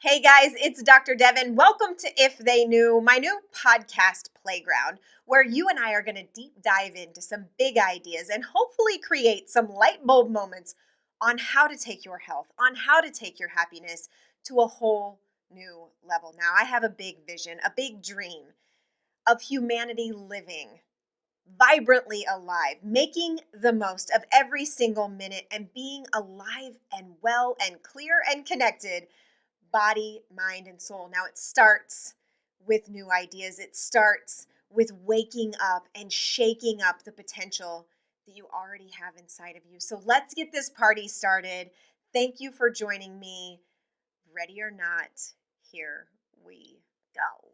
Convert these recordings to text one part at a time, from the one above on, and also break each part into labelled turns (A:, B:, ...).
A: Hey guys, it's Dr. Devin. Welcome to If They Knew, my new podcast playground, where you and I are going to deep dive into some big ideas and hopefully create some light bulb moments on how to take your health, on how to take your happiness to a whole new level. Now, I have a big vision, a big dream of humanity living vibrantly alive, making the most of every single minute and being alive and well and clear and connected body, mind, and soul. Now it starts with new ideas. It starts with waking up and shaking up the potential that you already have inside of you. So let's get this party started. Thank you for joining me. Ready or not, here we go.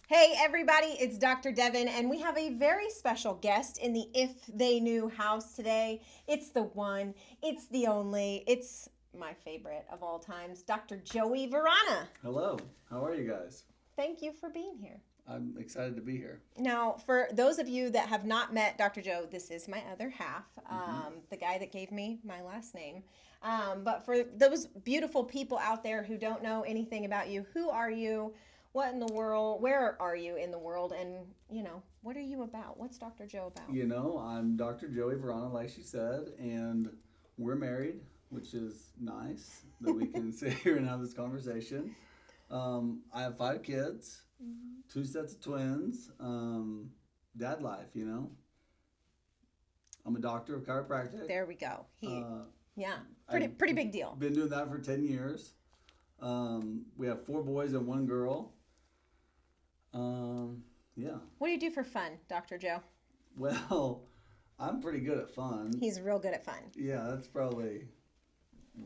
A: Hey everybody, it's Dr. Devin, and we have a very special guest in the If They Knew house today. It's the one, it's the only, it's my favorite of all times, Dr. Joey Vrana.
B: Hello, how are you guys?
A: Thank you for being here.
B: I'm excited to be here.
A: Now, for those of you that have not met Dr. Joe, this is my other half, the guy that gave me my last name. But for those beautiful people out there who don't know anything about you, who are you? What in the world, where are you in the world, and, what are you about? What's Dr. Joe about?
B: I'm Dr. Joey Vrana, like she said, and we're married, which is nice that we can sit here and have this conversation. I have 5 kids, 2 sets of twins, dad life, I'm a doctor of chiropractic.
A: There we go. Pretty big deal.
B: Been doing that for 10 years. We have 4 boys and 1 girl.
A: What do you do for fun, Dr. Joe?
B: Well, I'm pretty good at fun.
A: He's real good at fun.
B: Yeah, that's probably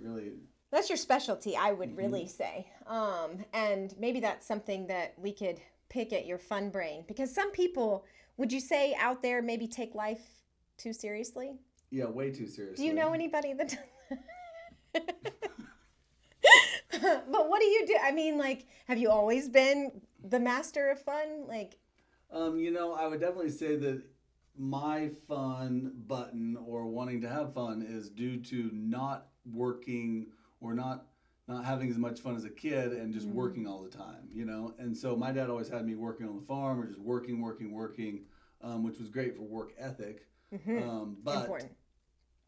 B: really...
A: That's your specialty, I would really say. And maybe that's something that we could pick at your fun brain. Because some people, would you say out there maybe take life too seriously?
B: Yeah, way too seriously.
A: Do you know anybody that does? But what do you do? I mean, have you always been the master of fun?
B: I would definitely say that my fun button or wanting to have fun is due to not working or not having as much fun as a kid and just working all the time, And so my dad always had me working on the farm or just working, which was great for work ethic. But
A: important.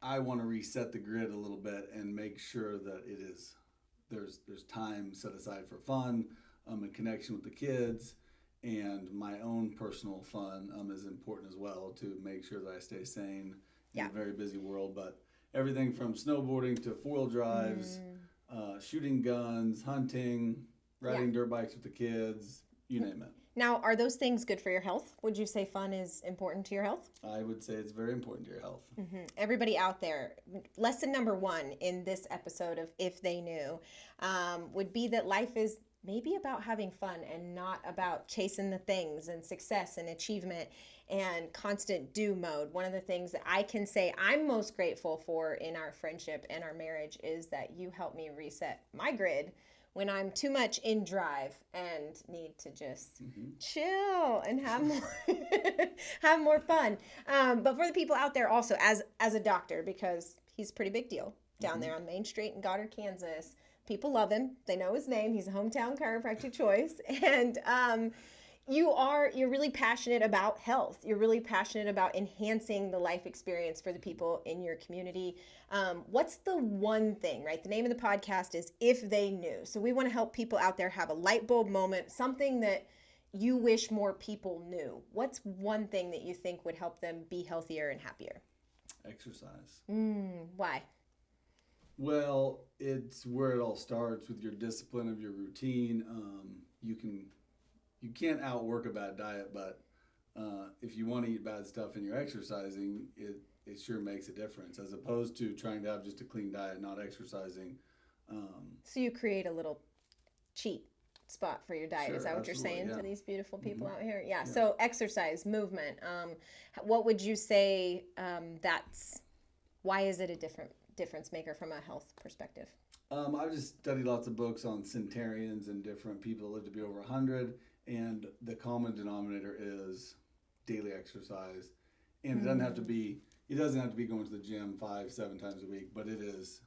B: I want to reset the grid a little bit and make sure that there's time set aside for fun, and connection with the kids, and my own personal fun is important as well to make sure that I stay sane in a very busy world. But everything from snowboarding to 4-wheel drives, shooting guns, hunting, riding dirt bikes with the kids, you name it.
A: Now, are those things good for your health? Would you say fun is important to your health?
B: I would say it's very important to your health.
A: Everybody out there, lesson number 1 in this episode of If They Knew would be that life is maybe about having fun and not about chasing the things and success and achievement and constant do mode. One of the things that I can say I'm most grateful for in our friendship and our marriage is that you help me reset my grid when I'm too much in drive and need to just chill and have more have more fun. But for the people out there also, as a doctor, because he's a pretty big deal down there on Main Street in Goddard, Kansas. People love him. They know his name. He's a hometown chiropractic choice. And you're really passionate about health. You're really passionate about enhancing the life experience for the people in your community. What's the one thing, right? The name of the podcast is If They Knew. So we want to help people out there have a light bulb moment, something that you wish more people knew. What's one thing that you think would help them be healthier and happier?
B: Exercise.
A: Why?
B: Well, it's where it all starts with your discipline of your routine. You can't outwork a bad diet, but if you want to eat bad stuff and you're exercising, it sure makes a difference, as opposed to trying to have just a clean diet, not exercising.
A: So you create a little cheat spot for your diet.
B: Sure,
A: is that what you're saying to these beautiful people out here? Yeah. So exercise, movement. What would you say why is it a difference maker from a health perspective?
B: I've just studied lots of books on centenarians and different people that live to be over 100, and the common denominator is daily exercise. And it doesn't have to be going to the gym 5-7 times a week, but it is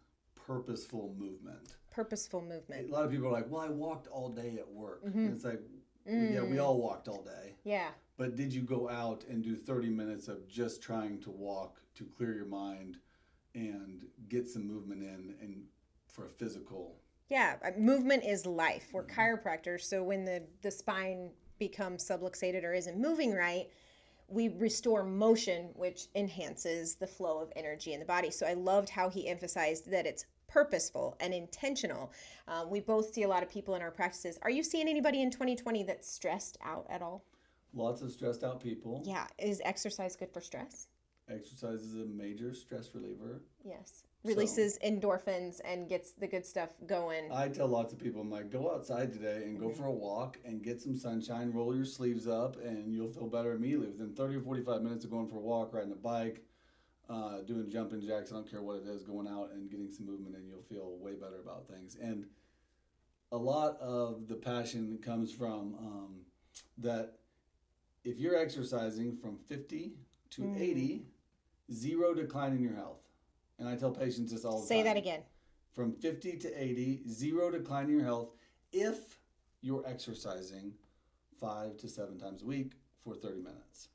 B: purposeful movement.
A: Purposeful movement.
B: A lot of people are like, well, I walked all day at work.
A: Mm-hmm.
B: And it's like, yeah, we all walked all day.
A: Yeah.
B: But did you go out and do 30 minutes of just trying to walk to clear your mind and get some movement in and for a physical?
A: Yeah, movement is life. We're chiropractors, so when the spine becomes subluxated or isn't moving right, we restore motion, which enhances the flow of energy in the body. So I loved how he emphasized that it's purposeful and intentional. We both see a lot of people in our practices. Are you seeing anybody in 2020 that's stressed out at all?
B: Lots of stressed out people.
A: Yeah. Is exercise good for stress?
B: Exercise is a major stress reliever.
A: Yes. Releases endorphins and gets the good stuff going.
B: I tell lots of people, I'm like, go outside today and go for a walk and get some sunshine, roll your sleeves up, and you'll feel better immediately. Within 30 or 45 minutes of going for a walk, riding a bike, doing jumping jacks, I don't care what it is, going out and getting some movement, and you'll feel way better about things. And a lot of the passion comes from that if you're exercising from 50 to 80, zero decline in your health. And I tell patients this all the time.
A: Say that again.
B: From 50 to 80, zero decline in your health if you're exercising 5 to 7 times a week for 30 minutes.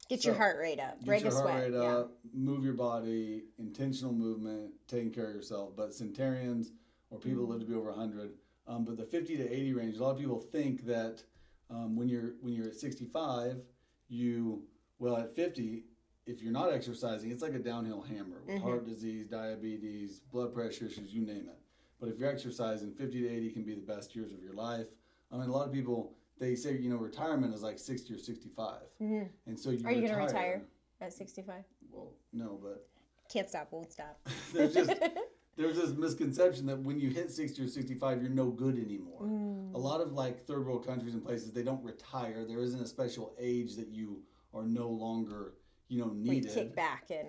A: Get your heart rate up. Break a sweat.
B: Get your heart rate up, move your body, intentional movement, taking care of yourself. But centenarians or people that live to be over 100, but the 50 to 80 range, a lot of people think that when you're at 65, at 50, if you're not exercising, it's like a downhill hammer with heart disease, diabetes, blood pressure issues, you name it. But if you're exercising, 50 to 80 can be the best years of your life. I mean, a lot of people, they say, retirement is like 60 or 65. Mm-hmm. And so
A: Are you going to retire at 65?
B: Well, no, but...
A: Can't stop, won't stop.
B: There's this misconception that when you hit 60 or 65, you're no good anymore. A lot of like third world countries and places, they don't retire. There isn't a special age that you are no longer... needed.
A: Kick back and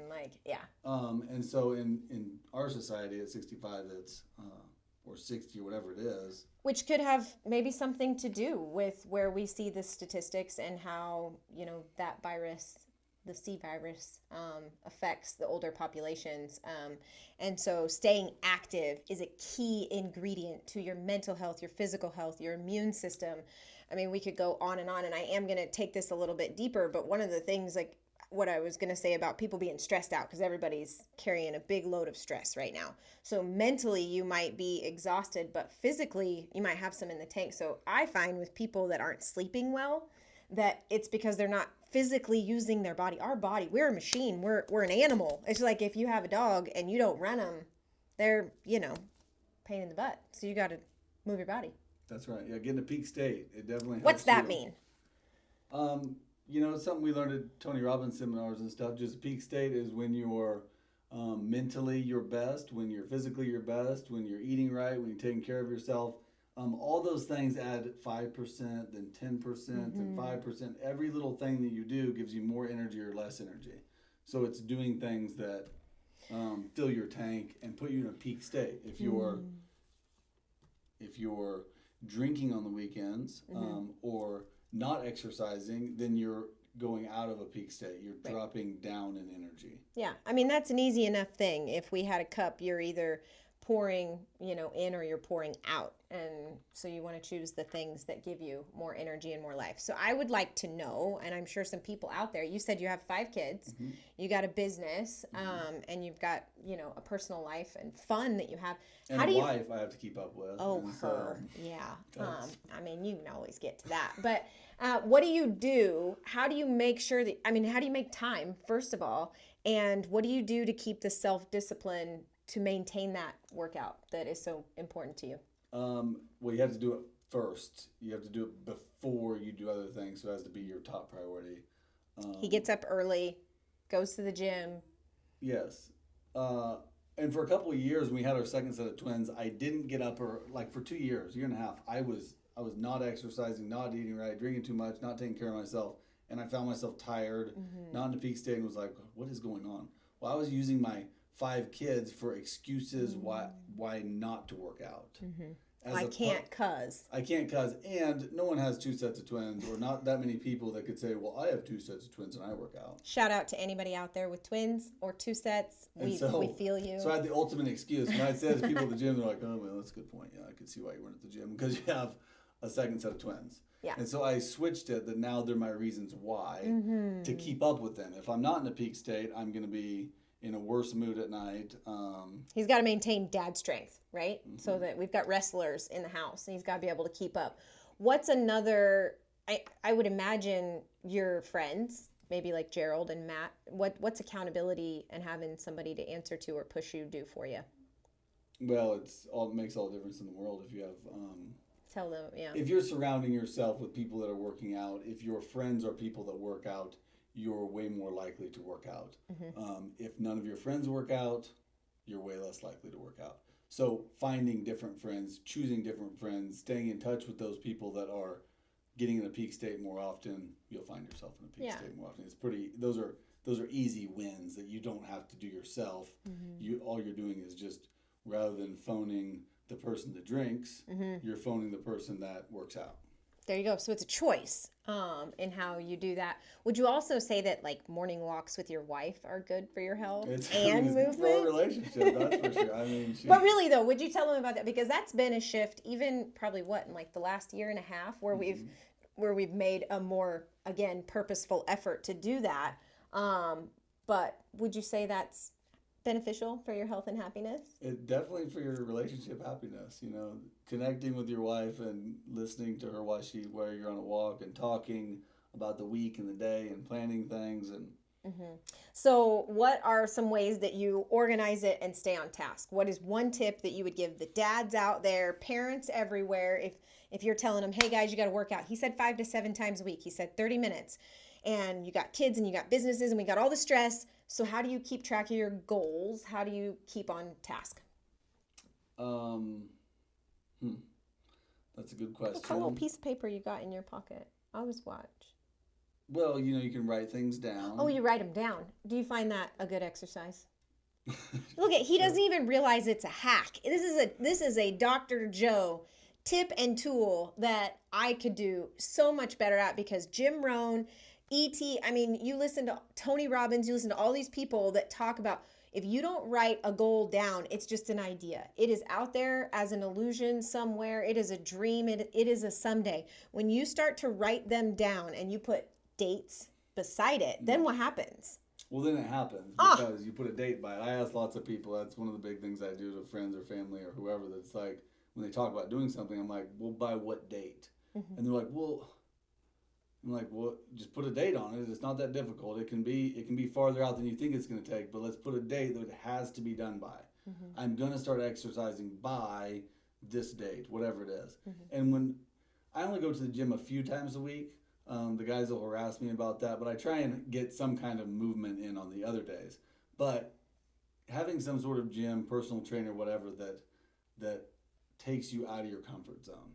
B: and so in our society at 65, it's or 60 or whatever it is.
A: Which could have maybe something to do with where we see the statistics and how, that virus, the C virus, affects the older populations. And so staying active is a key ingredient to your mental health, your physical health, your immune system. I mean, we could go on, and I am going to take this a little bit deeper, but one of the things, like, what I was going to say about people being stressed out, because everybody's carrying a big load of stress right now. So mentally you might be exhausted, but physically you might have some in the tank. So I find with people that aren't sleeping well, that it's because they're not physically using their body. Our body, we're a machine. We're an animal. It's like if you have a dog and you don't run them, they're, pain in the butt. So you got to move your body.
B: That's right. Yeah, get in a peak state. It definitely helps.
A: What's that mean?
B: It's something we learned at Tony Robbins seminars and stuff. Just peak state is when you're mentally your best, when you're physically your best, when you're eating right, when you're taking care of yourself. All those things add 5%, then 10%, then 5%. Every little thing that you do gives you more energy or less energy. So it's doing things that fill your tank and put you in a peak state. If you're drinking on the weekends or not exercising, then you're going out of a peak state. You're dropping down in energy.
A: Yeah. I mean, that's an easy enough thing. If we had a cup, you're either pouring, in or you're pouring out. And so you want to choose the things that give you more energy and more life. So I would like to know, and I'm sure some people out there, you said you have 5 kids, you got a business, and you've got, a personal life and fun that you have.
B: And a wife I have to keep up with.
A: Oh, her. Yeah. You can always get to that. But what do you do? How do you make sure that, how do you make time, first of all? And what do you do to keep the self-discipline to maintain that workout that is so important to you?
B: Well, you have to do it first. You have to do it before you do other things, so it has to be your top priority.
A: He gets up early, goes to the gym.
B: Yes. And for a couple of years, when we had our second set of twins, I didn't get up, or like for 2 years, year and a half, I was not exercising, not eating right, drinking too much, not taking care of myself. And I found myself tired, not in the peak state, and was like, what is going on? Well, I was using my 5 kids for excuses why not to work out.
A: I can't cuz.
B: I can't cuz, and no one has two sets of twins, or not that many people that could say, well, I have two sets of twins and I work out.
A: Shout out to anybody out there with twins or two sets. We feel you.
B: So I had the ultimate excuse. When I said to people at the gym, they're like, oh, well, that's a good point. Yeah, I can see why you weren't at the gym, because you have a second set of twins.
A: Yeah.
B: And so I switched it that now they're my reasons why to keep up with them. If I'm not in a peak state, I'm going to be in a worse mood at night.
A: He's got to maintain dad strength, right? So that we've got wrestlers in the house and he's got to be able to keep up. What's another, I would imagine your friends, maybe like Gerald and Matt, what's accountability and having somebody to answer to or push you do for you?
B: Well, it makes all the difference in the world if you have...
A: Tell them, yeah.
B: If you're surrounding yourself with people that are working out, if your friends are people that work out, you're way more likely to work out. If none of your friends work out, you're way less likely to work out. So finding different friends, choosing different friends, staying in touch with those people that are getting in a peak state more often, you'll find yourself in a peak state more often. It's pretty. Those are easy wins that you don't have to do yourself. All you're doing is just, rather than phoning the person that drinks, you're phoning the person that works out.
A: There you go. So it's a choice in how you do that. Would you also say that like morning walks with your wife are good for your health
B: It's
A: movement?
B: Good for our relationship, that's for sure. I mean,
A: but really though, would you tell them about that? Because that's been a shift, even probably in like the last year and a half, where we've made a more, again, purposeful effort to do that. But would you say that's beneficial for your health and happiness?
B: It definitely for your relationship happiness, connecting with your wife and listening to her while you're on a walk and talking about the week and the day and planning things. And
A: So what are some ways that you organize it and stay on task? What is one tip that you would give the dads out there, parents everywhere, if you're telling them, hey guys, you got to work out? He said 5 to 7 times a week. He said 30 minutes. And you got kids and you got businesses and we got all the stress. So how do you keep track of your goals? How do you keep on task?
B: That's a good question.
A: What little piece of paper you got in your pocket? I always watch.
B: Well, you can write things down.
A: Oh, you write them down. Do you find that a good exercise? Look he doesn't even realize it's a hack. This is a Dr. Joe tip and tool that I could do so much better at, because Jim Rohn, E.T., you listen to Tony Robbins, you listen to all these people that talk about, if you don't write a goal down, it's just an idea. It is out there as an illusion somewhere. It is a dream. It is a someday. When you start to write them down and you put dates beside it, then what happens?
B: Well, then it happens because you put a date by it. I ask lots of people, that's one of the big things I do to friends or family or whoever, that's like, when they talk about doing something, I'm like, well, by what date? And they're like, well... I'm like, well, just put a date on it. It's not that difficult. It can be farther out than you think it's going to take, but let's put a date that it has to be done by. I'm going to start exercising by this date, whatever it is. And when I only go to the gym a few times a week, the guys will harass me about that, but I try and get some kind of movement in on the other days. But having some sort of gym, personal trainer, whatever, that takes you out of your comfort zone.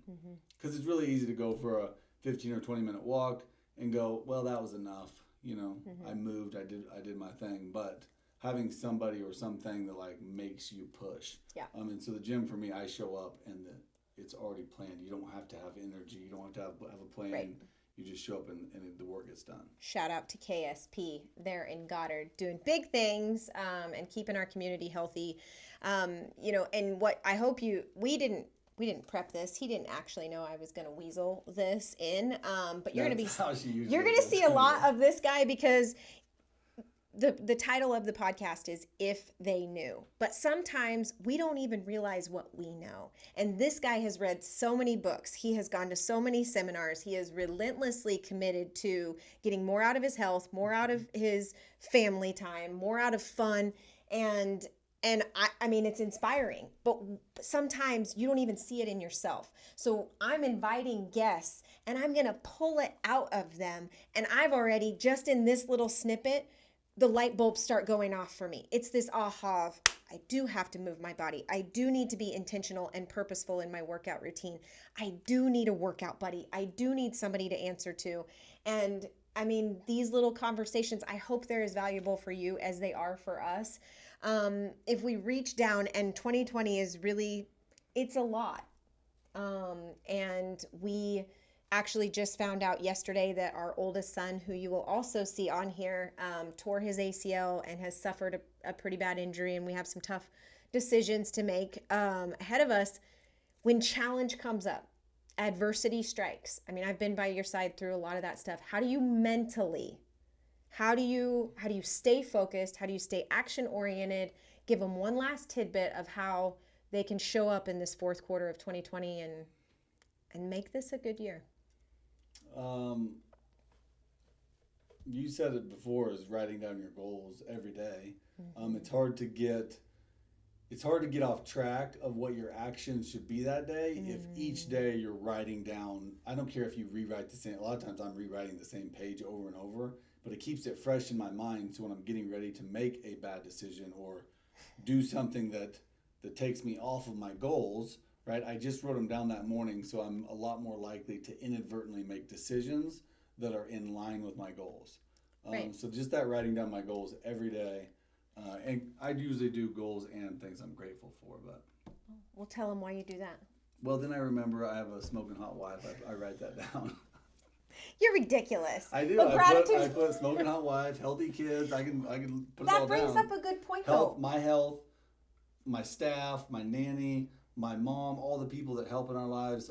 B: Because it's really easy to go for a 15 or 20 minute walk and go, well, that was enough. I moved, I did my thing. But having somebody or something that like makes you push.
A: Yeah.
B: And so the gym for me, I show up and it's already planned. You don't have to have energy. You don't have to have a plan. Right. You just show up and the work gets done.
A: Shout out to KSP. They're in Goddard doing big things and keeping our community healthy. And what I hope we didn't prep this. He didn't actually know I was going to weasel this in. But you're going to see a lot of this guy, because the title of the podcast is If They Knew. But sometimes we don't even realize what we know. And this guy has read so many books. He has gone to so many seminars. He is relentlessly committed to getting more out of his health, more out of his family time, more out of fun. And it's inspiring, but sometimes you don't even see it in yourself. So I'm inviting guests and I'm going to pull it out of them. And I've already, just in this little snippet, the light bulbs start going off for me. It's this aha of, I do have to move my body. I do need to be intentional and purposeful in my workout routine. I do need a workout buddy. I do need somebody to answer to. And these little conversations, I hope they're as valuable for you as they are for us. If we reach down, and 2020 is really, it's a lot. And we actually just found out yesterday that our oldest son, who you will also see on here, tore his ACL and has suffered a pretty bad injury. And we have some tough decisions to make ahead of us when challenge comes up, adversity strikes. I mean, I've been by your side through a lot of that stuff. How do you mentally, how do you stay focused? How do you stay action oriented? Give them one last tidbit of how they can show up in this fourth quarter of 2020 and make this a good year.
B: You said it before, is writing down your goals every day. It's hard to get off track of what your actions should be that day if each day you're writing down. I don't care if you rewrite the same. A lot of times I'm rewriting the same page over and over, but it keeps it fresh in my mind. So when I'm getting ready to make a bad decision or do something that takes me off of my goals, right? I just wrote them down that morning, so I'm a lot more likely to inadvertently make decisions that are in line with my goals.
A: Right.
B: So just that writing down my goals every day. And I usually do goals and things I'm grateful for, but
A: We'll tell them why you do that.
B: well, then I remember I have a smoking hot wife. I write that down.
A: You're ridiculous.
B: I do.
A: But
B: I put smoking hot wife, healthy kids. I can put it all
A: that brings
B: down.
A: up a good point,
B: Health,
A: though.
B: my health, my staff, my nanny, my mom, all the people that help in our lives.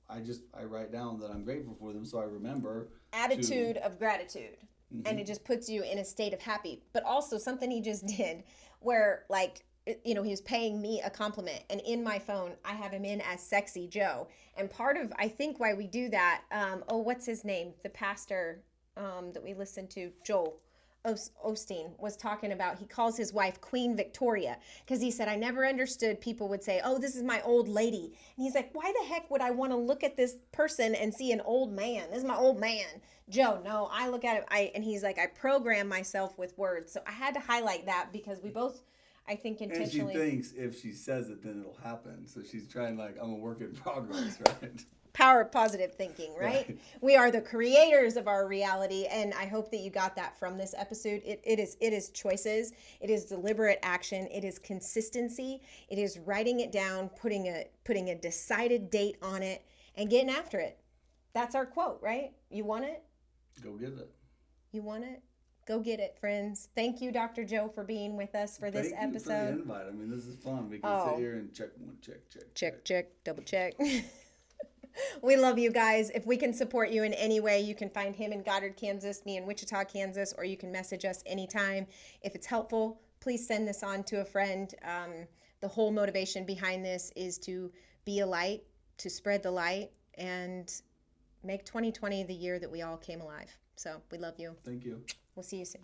B: I write down that I'm grateful for them, so I remember.
A: Attitude of gratitude. And it just puts you in a state of happy. But also something he just did where, like, he was paying me a compliment, and in my phone I have him in as Sexy Joe. And part of, I think, why we do that, what's his name, the pastor that we listened to, Joel Osteen, was talking about, he calls his wife Queen Victoria, because he said, I never understood people would say, oh, this is my old lady. And he's like, why the heck would I want to look at this person and see an old man? This is my old man, Joe. No, I look at it, and he's like, I program myself with words. So I had to highlight that because we both, I think, intentionally.
B: And she thinks if she says it, then it'll happen. So she's trying, like, I'm a work in progress, right?
A: Power of positive thinking, right? We are the creators of our reality, and I hope that you got that from this episode. It is choices, it is deliberate action, it is consistency, it is writing it down, putting a decided date on it, and getting after it. That's our quote, right? You want it?
B: Go get it.
A: You want it? Go get it, friends. Thank you, Dr. Joe, for being with us for this episode.
B: Thank you for the invite. I mean, this is fun. We can sit here and check,
A: double check. We love you guys. If we can support you in any way, you can find him in Goddard, Kansas, me in Wichita, Kansas, or you can message us anytime. If it's helpful, please send this on to a friend. The whole motivation behind this is to be a light, to spread the light, and make 2020 the year that we all came alive. So we love you.
B: Thank you.
A: We'll see you soon.